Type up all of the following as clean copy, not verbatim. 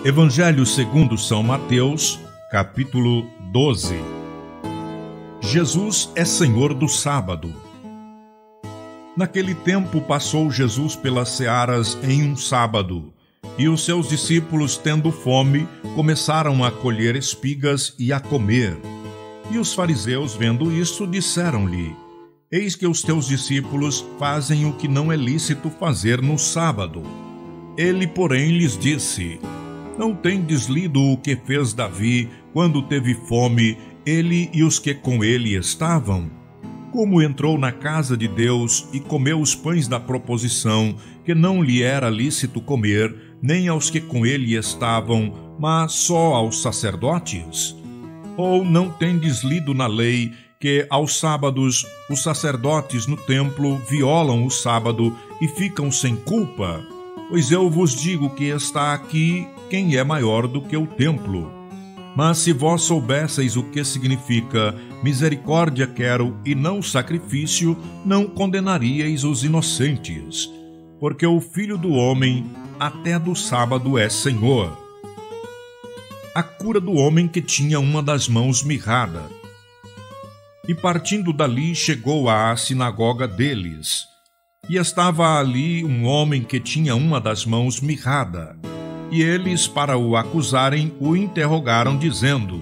Evangelho segundo São Mateus, capítulo 12. Jesus é Senhor do sábado. Naquele tempo passou Jesus pelas searas em um sábado, e os seus discípulos, tendo fome, começaram a colher espigas e a comer. E os fariseus, vendo isso, disseram-lhe: Eis que os teus discípulos fazem o que não é lícito fazer no sábado. Ele, porém, lhes disse: Não tendes lido o que fez Davi quando teve fome, ele e os que com ele estavam? Como entrou na casa de Deus e comeu os pães da proposição, que não lhe era lícito comer, nem aos que com ele estavam, mas só aos sacerdotes? Ou não tendes lido na lei que aos sábados os sacerdotes no templo violam o sábado e ficam sem culpa? Pois eu vos digo que está aqui quem é maior do que o templo. Mas se vós soubesseis o que significa misericórdia quero e não sacrifício, não condenaríeis os inocentes. Porque o Filho do Homem até do sábado é Senhor. A cura do homem que tinha uma das mãos mirrada. E partindo dali chegou à sinagoga deles. E estava ali um homem que tinha uma das mãos mirrada. E eles, para o acusarem, o interrogaram, dizendo: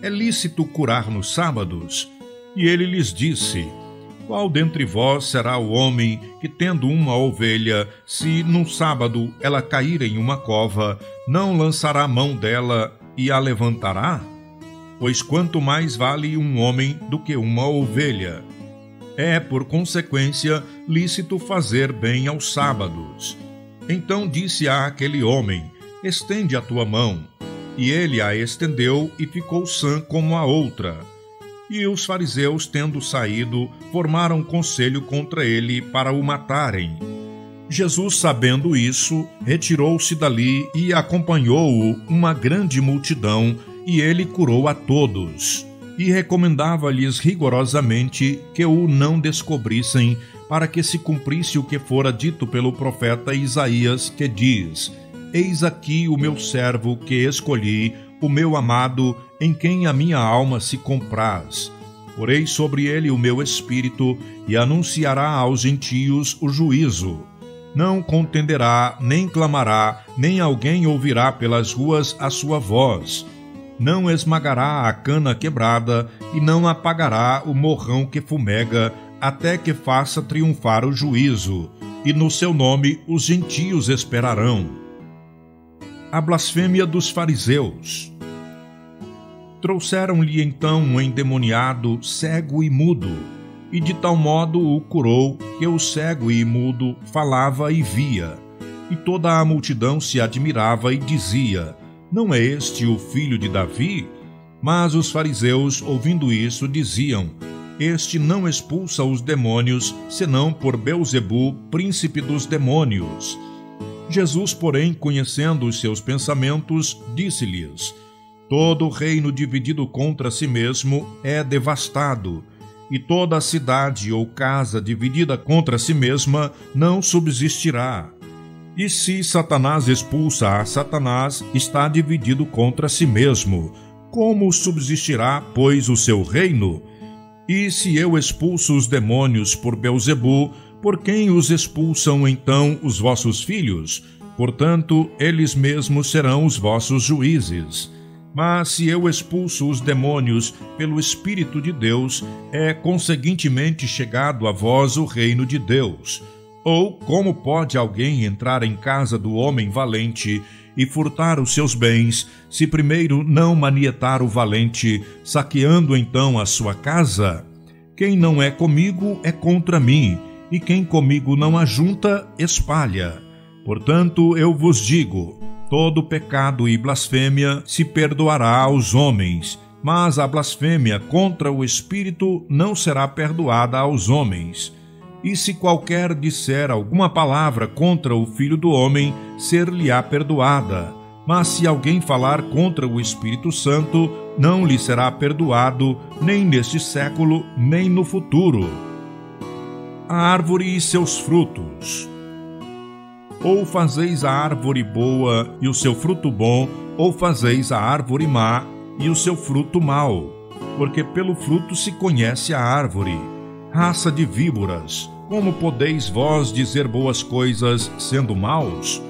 É lícito curar nos sábados? E ele lhes disse: Qual dentre vós será o homem que, tendo uma ovelha, se num sábado ela cair em uma cova, não lançará mão dela e a levantará? Pois quanto mais vale um homem do que uma ovelha. É, por consequência, lícito fazer bem aos sábados. Então disse a aquele homem: Estende a tua mão. E ele a estendeu e ficou sã como a outra. E os fariseus, tendo saído, formaram conselho contra ele para o matarem. Jesus, sabendo isso, retirou-se dali e acompanhou-o uma grande multidão, e ele curou a todos. E recomendava-lhes rigorosamente que o não descobrissem, para que se cumprisse o que fora dito pelo profeta Isaías, que diz: Eis aqui o meu servo que escolhi, o meu amado, em quem a minha alma se compraz. Porei sobre ele o meu espírito, e anunciará aos gentios o juízo. Não contenderá, nem clamará, nem alguém ouvirá pelas ruas a sua voz. Não esmagará a cana quebrada, e não apagará o morrão que fumega, até que faça triunfar o juízo, e no seu nome os gentios esperarão. A blasfêmia dos fariseus. Trouxeram-lhe então um endemoniado, cego e mudo, e de tal modo o curou, que o cego e mudo falava e via. E toda a multidão se admirava e dizia: Não é este o filho de Davi? Mas os fariseus, ouvindo isso, diziam: Este não expulsa os demônios, senão por Beelzebu, príncipe dos demônios. Jesus, porém, conhecendo os seus pensamentos, disse-lhes: Todo reino dividido contra si mesmo é devastado, e toda cidade ou casa dividida contra si mesma não subsistirá. E se Satanás expulsa a Satanás, está dividido contra si mesmo. Como subsistirá, pois, o seu reino? E se eu expulso os demônios por Beelzebu, por quem os expulsam então os vossos filhos? Portanto, eles mesmos serão os vossos juízes. Mas se eu expulso os demônios pelo Espírito de Deus, é conseguintemente chegado a vós o reino de Deus. Ou como pode alguém entrar em casa do homem valente e furtar os seus bens, se primeiro não manietar o valente, saqueando então a sua casa? Quem não é comigo é contra mim, e quem comigo não ajunta, espalha. Portanto, eu vos digo: todo pecado e blasfêmia se perdoará aos homens, mas a blasfêmia contra o Espírito não será perdoada aos homens. E se qualquer disser alguma palavra contra o Filho do Homem, ser-lhe-á perdoada. Mas se alguém falar contra o Espírito Santo, não lhe será perdoado, nem neste século, nem no futuro. A árvore e seus frutos. Ou fazeis a árvore boa e o seu fruto bom, ou fazeis a árvore má e o seu fruto mau? Porque pelo fruto se conhece a árvore. Raça de víboras, como podeis vós dizer boas coisas sendo maus?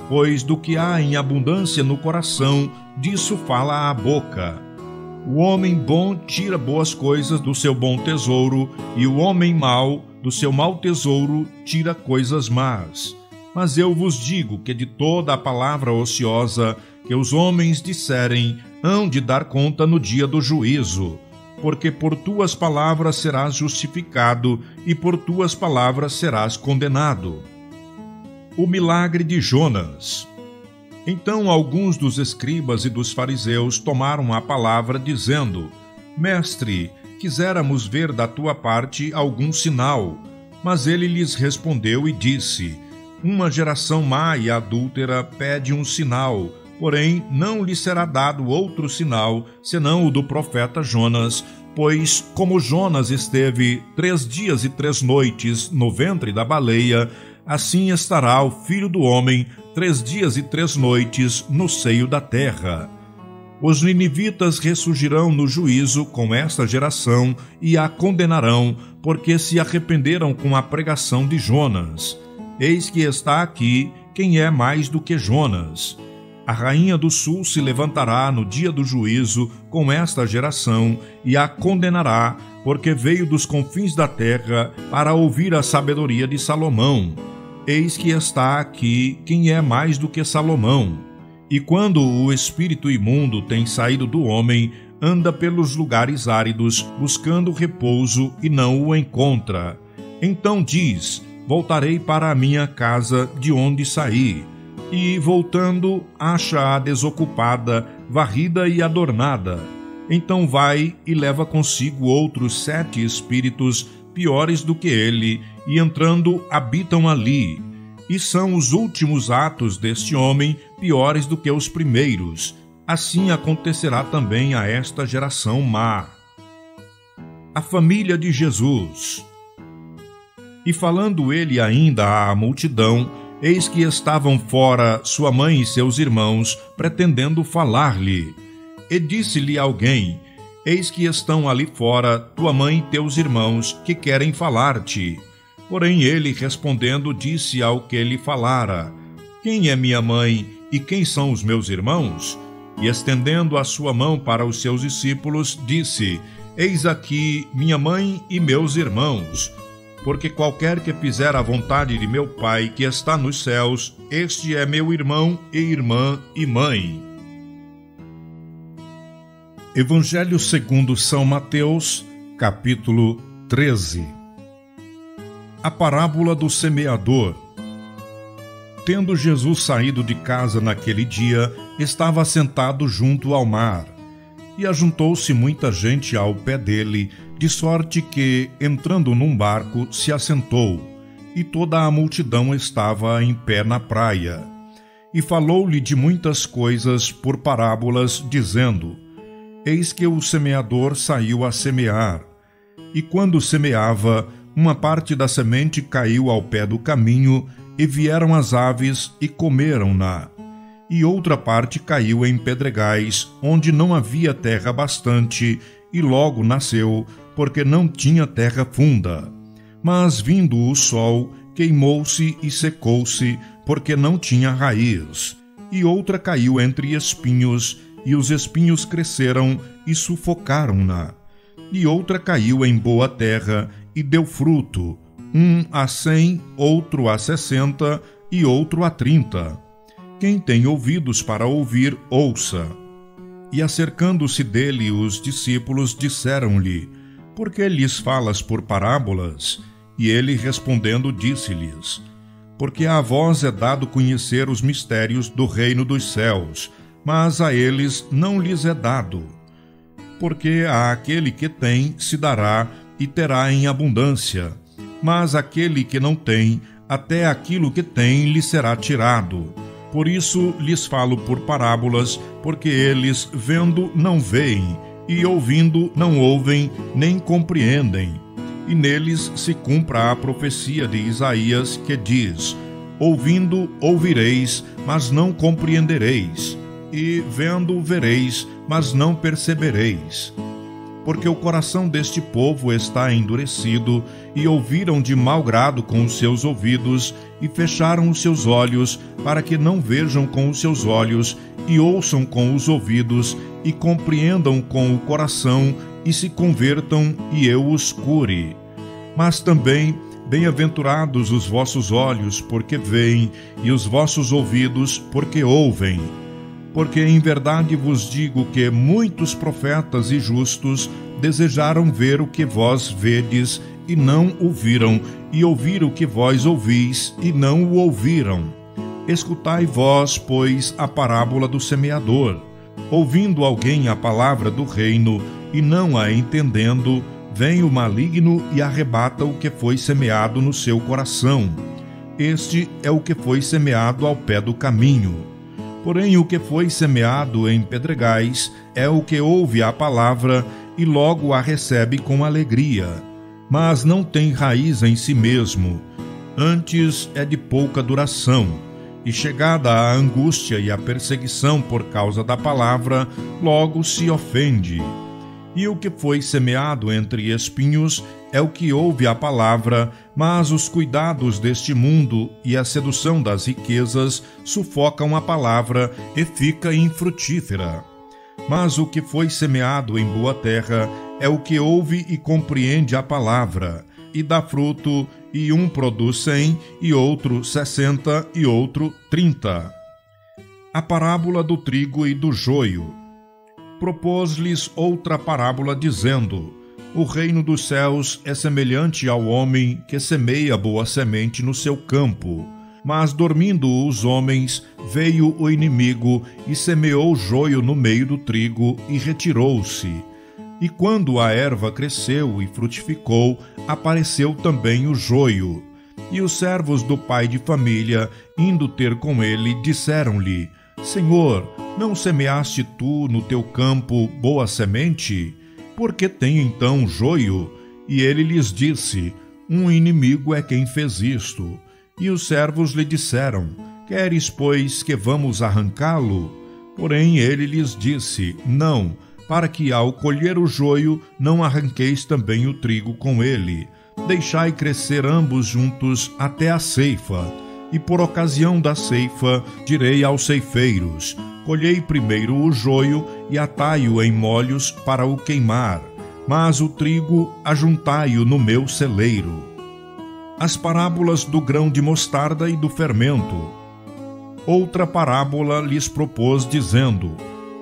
Pois do que há em abundância no coração, disso fala a boca. O homem bom tira boas coisas do seu bom tesouro, e o homem mau do seu mau tesouro tira coisas más. Mas eu vos digo que de toda a palavra ociosa que os homens disserem, hão de dar conta no dia do juízo. Porque por tuas palavras serás justificado, e por tuas palavras serás condenado. O milagre de Jonas. Então alguns dos escribas e dos fariseus tomaram a palavra, dizendo: Mestre, quiséramos ver da tua parte algum sinal. Mas ele lhes respondeu e disse: Uma geração má e adúltera pede um sinal, porém não lhe será dado outro sinal, senão o do profeta Jonas. Pois, como Jonas esteve 3 dias e 3 noites no ventre da baleia, assim estará o Filho do Homem 3 dias e 3 noites no seio da terra. Os ninivitas ressurgirão no juízo com esta geração e a condenarão, porque se arrependeram com a pregação de Jonas. Eis que está aqui quem é mais do que Jonas. A rainha do sul se levantará no dia do juízo com esta geração e a condenará, porque veio dos confins da terra para ouvir a sabedoria de Salomão. Eis que está aqui quem é mais do que Salomão. E quando o espírito imundo tem saído do homem, anda pelos lugares áridos, buscando repouso e não o encontra. Então diz: Voltarei para a minha casa de onde saí. E, voltando, acha-a desocupada, varrida e adornada. Então vai e leva consigo outros 7 espíritos piores do que ele, e entrando habitam ali. E são os últimos atos deste homem piores do que os primeiros. Assim acontecerá também a esta geração má. A família de Jesus. E falando ele ainda à multidão, eis que estavam fora sua mãe e seus irmãos, pretendendo falar-lhe. E disse-lhe alguém: Eis que estão ali fora tua mãe e teus irmãos, que querem falar-te. Porém ele, respondendo, disse ao que lhe falara: Quem é minha mãe e quem são os meus irmãos? E estendendo a sua mão para os seus discípulos, disse: Eis aqui minha mãe e meus irmãos. Porque qualquer que fizer a vontade de meu Pai que está nos céus, este é meu irmão e irmã e mãe. Evangelho segundo São Mateus, capítulo 13. A parábola do semeador. Tendo Jesus saído de casa naquele dia, estava sentado junto ao mar. E ajuntou-se muita gente ao pé dele, de sorte que, entrando num barco, se assentou, e toda a multidão estava em pé na praia. E falou-lhe de muitas coisas por parábolas, dizendo: Eis que o semeador saiu a semear. E quando semeava, uma parte da semente caiu ao pé do caminho, e vieram as aves e comeram-na. E outra parte caiu em pedregais, onde não havia terra bastante, e logo nasceu, porque não tinha terra funda. Mas vindo o sol, queimou-se e secou-se, porque não tinha raiz. E outra caiu entre espinhos, e os espinhos cresceram e sufocaram-na. E outra caiu em boa terra, e deu fruto, um a 100, outro a 60, e outro a 30. Quem tem ouvidos para ouvir, ouça. E acercando-se dele os discípulos disseram-lhe: Por que lhes falas por parábolas? E ele respondendo disse-lhes: Porque a vós é dado conhecer os mistérios do reino dos céus, mas a eles não lhes é dado. Porque àquele que tem se dará e terá em abundância, mas aquele que não tem, até aquilo que tem lhe será tirado. Por isso lhes falo por parábolas, porque eles, vendo, não veem, e ouvindo, não ouvem, nem compreendem. E neles se cumpra a profecia de Isaías, que diz: Ouvindo, ouvireis, mas não compreendereis, e vendo, vereis, mas não percebereis. Porque o coração deste povo está endurecido, e ouviram de mau grado com os seus ouvidos, e fecharam os seus olhos, para que não vejam com os seus olhos, e ouçam com os ouvidos, e compreendam com o coração, e se convertam, e eu os cure. Mas também, bem-aventurados os vossos olhos, porque veem, e os vossos ouvidos, porque ouvem. Porque em verdade vos digo que muitos profetas e justos desejaram ver o que vós vedes e não o viram, e ouvir o que vós ouvis e não o ouviram. Escutai vós, pois, a parábola do semeador. Ouvindo alguém a palavra do reino e não a entendendo, vem o maligno e arrebata o que foi semeado no seu coração. Este é o que foi semeado ao pé do caminho. Porém, o que foi semeado em pedregais é o que ouve a palavra e logo a recebe com alegria, mas não tem raiz em si mesmo, antes é de pouca duração, e chegada a angústia e a perseguição por causa da palavra, logo se ofende. E o que foi semeado entre espinhos é o que ouve a palavra, mas os cuidados deste mundo e a sedução das riquezas sufocam a palavra e fica infrutífera. Mas o que foi semeado em boa terra é o que ouve e compreende a palavra, e dá fruto, e um produz 100, e outro 60, e outro 30. A parábola do trigo e do joio. Propôs-lhes outra parábola, dizendo: O reino dos céus é semelhante ao homem que semeia boa semente no seu campo. Mas, dormindo os homens, veio o inimigo e semeou joio no meio do trigo e retirou-se. E quando a erva cresceu e frutificou, apareceu também o joio. E os servos do pai de família, indo ter com ele, disseram-lhe: Senhor, não semeaste tu no teu campo boa semente? Por que tem então joio? E ele lhes disse: Um inimigo é quem fez isto. E os servos lhe disseram: Queres, pois, que vamos arrancá-lo? Porém ele lhes disse: Não, para que ao colher o joio não arranqueis também o trigo com ele. Deixai crescer ambos juntos até a ceifa. E por ocasião da ceifa direi aos ceifeiros: Colhei primeiro o joio e atai-o em molhos para o queimar, mas o trigo ajuntai-o no meu celeiro. As parábolas do grão de mostarda e do fermento. Outra parábola lhes propôs, dizendo: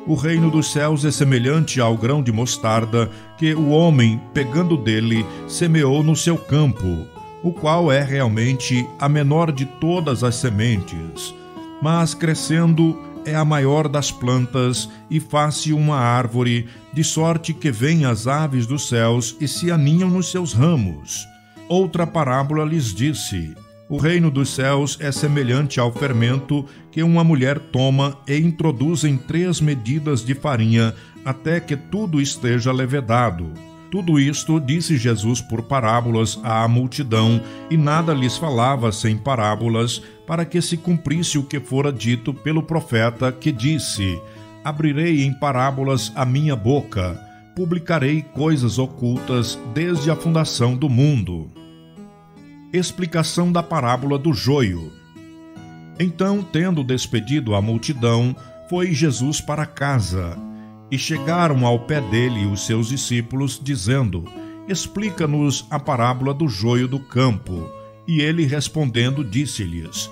O reino dos céus é semelhante ao grão de mostarda que o homem, pegando dele, semeou no seu campo, o qual é realmente a menor de todas as sementes, mas crescendo é a maior das plantas e faz-se uma árvore, de sorte que vêm as aves dos céus e se aninham nos seus ramos. Outra parábola lhes disse: O reino dos céus é semelhante ao fermento que uma mulher toma e introduz em 3 medidas de farinha, até que tudo esteja levedado. Tudo isto disse Jesus por parábolas à multidão, e nada lhes falava sem parábolas, para que se cumprisse o que fora dito pelo profeta, que disse: Abrirei em parábolas a minha boca, publicarei coisas ocultas desde a fundação do mundo. Explicação da parábola do joio. Então, tendo despedido a multidão, foi Jesus para casa. E chegaram ao pé dele os seus discípulos, dizendo: Explica-nos a parábola do joio do campo. E ele, respondendo, disse-lhes: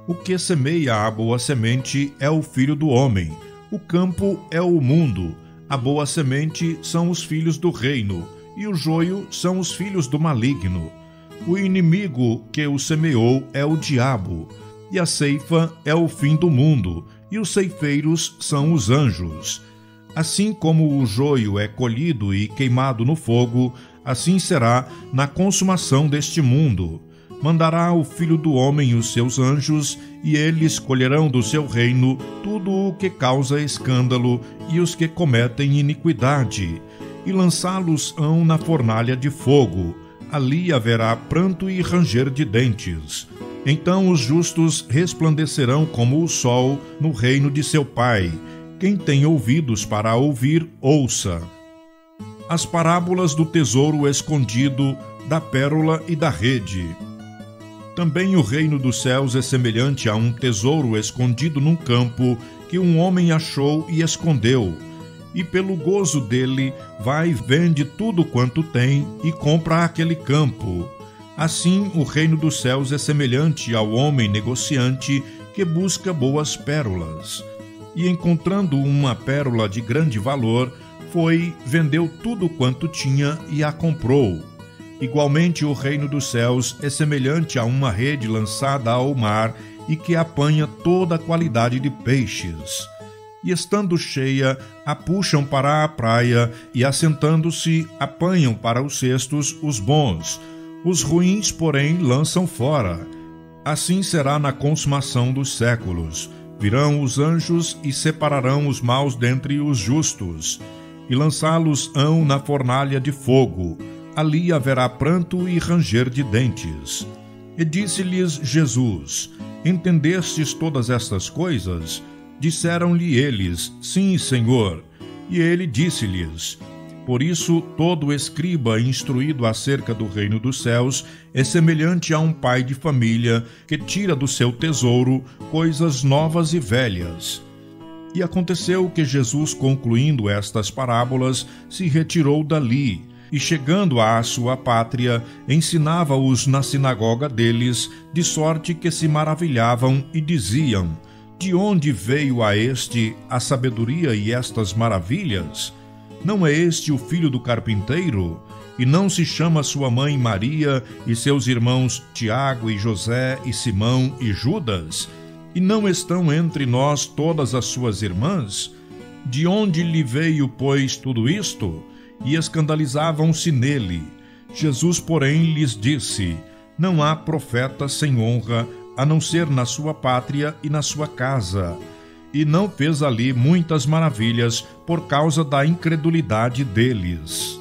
O que semeia a boa semente é o Filho do homem. O campo é o mundo. A boa semente são os filhos do reino, e o joio são os filhos do maligno. O inimigo que o semeou é o diabo, e a ceifa é o fim do mundo, e os ceifeiros são os anjos. Assim como o joio é colhido e queimado no fogo, assim será na consumação deste mundo. Mandará o Filho do Homem os seus anjos, e eles colherão do seu reino tudo o que causa escândalo e os que cometem iniquidade, e lançá-los-ão na fornalha de fogo. Ali haverá pranto e ranger de dentes. Então os justos resplandecerão como o sol no reino de seu Pai. Quem tem ouvidos para ouvir, ouça. As parábolas do tesouro escondido, da pérola e da rede. Também o reino dos céus é semelhante a um tesouro escondido num campo, que um homem achou e escondeu. E pelo gozo dele, vai e vende tudo quanto tem e compra aquele campo. Assim, o reino dos céus é semelhante ao homem negociante que busca boas pérolas. E encontrando uma pérola de grande valor, foi, vendeu tudo quanto tinha e a comprou. Igualmente, o reino dos céus é semelhante a uma rede lançada ao mar e que apanha toda a qualidade de peixes. E estando cheia, a puxam para a praia e, assentando-se, apanham para os cestos os bons. Os ruins, porém, lançam fora. Assim será na consumação dos séculos. Virão os anjos e separarão os maus dentre os justos, e lançá-los-ão na fornalha de fogo. Ali haverá pranto e ranger de dentes. E disse-lhes Jesus: Entendestes todas estas coisas? Disseram-lhe eles: Sim, Senhor. E ele disse-lhes: Por isso, todo escriba instruído acerca do reino dos céus é semelhante a um pai de família que tira do seu tesouro coisas novas e velhas. E aconteceu que Jesus, concluindo estas parábolas, se retirou dali, e chegando à sua pátria, ensinava-os na sinagoga deles, de sorte que se maravilhavam e diziam: De onde veio a este a sabedoria e estas maravilhas? Não é este o filho do carpinteiro? E não se chama sua mãe Maria e seus irmãos Tiago e José e Simão e Judas? E não estão entre nós todas as suas irmãs? De onde lhe veio, pois, tudo isto? E escandalizavam-se nele. Jesus, porém, lhes disse: Não há profeta sem honra, a não ser na sua pátria e na sua casa. E não fez ali muitas maravilhas por causa da incredulidade deles.